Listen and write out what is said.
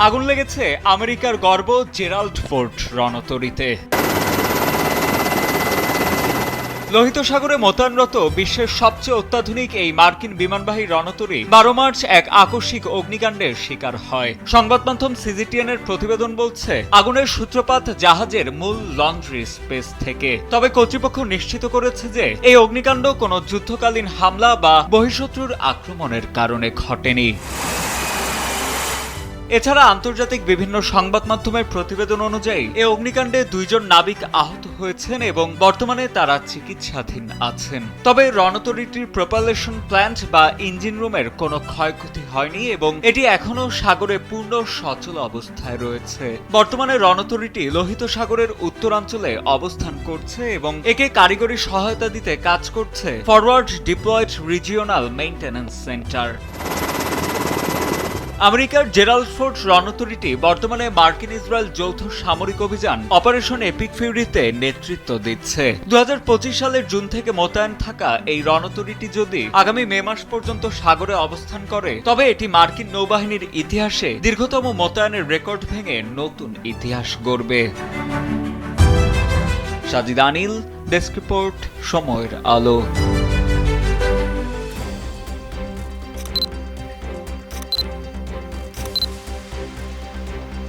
আগুন লেগেছে আমেরিকার গর্ব জেরাল্ড ফোর্ড রণতরীতে। লোহিত সাগরে মোতায়েনরত বিশ্বের সবচেয়ে অত্যাধুনিক এই মার্কিন বিমানবাহী রণতরী 12 মার্চ এক আকস্মিক অগ্নিকাণ্ডের শিকার হয়। সংবাদ মাধ্যম সিজিটিএনের প্রতিবেদন বলছে, আগুনের সূত্রপাত জাহাজের মূল লন্ড্রি স্পেস থেকে। তবে কর্তৃপক্ষ নিশ্চিত করেছে যে এই অগ্নিকাণ্ড কোনো যুদ্ধকালীন হামলা বা বহিঃশত্রুর আক্রমণের কারণে ঘটেনি। এছাড়া আন্তর্জাতিক বিভিন্ন সংবাদ মাধ্যমের প্রতিবেদন অনুযায়ী এই অগ্নিকাণ্ডে 2 জন নাবিক আহত হয়েছেন এবং বর্তমানে তারা চিকিৎসাধীন আছেন। তবে রণতরীটির প্রপালশন প্ল্যান্ট বা ইঞ্জিন রুমের কোনো ক্ষয়ক্ষতি হয়নি এবং এটি এখনও সাগরে পূর্ণ সচল অবস্থায় রয়েছে। বর্তমানে রণতরীটি লোহিত সাগরের উত্তরাঞ্চলে অবস্থান করছে এবং একে কারিগরি সহায়তা দিতে কাজ করছে forward diploid regional maintenance centre. আমেরিকার জেরাল্ড ফোর্ড রণতরীটি বর্তমানে মার্কিন ইসরায়েল যৌথ সামরিক অভিযান অপারেশন এপিক ফিউরিতে নেতৃত্ব দিচ্ছে। 2025 সালের জুন থেকে মোতায়েন থাকা এই রণতরীটি যদি আগামী মে মাস পর্যন্ত সাগরে অবস্থান করে, তবে এটি মার্কিন নৌবাহিনীর ইতিহাসে দীর্ঘতম মোতায়েনের রেকর্ড ভেঙে নতুন ইতিহাস গড়বে। সাজিদ আনিল, ডেস্ক রিপোর্ট, সময়ের আলো।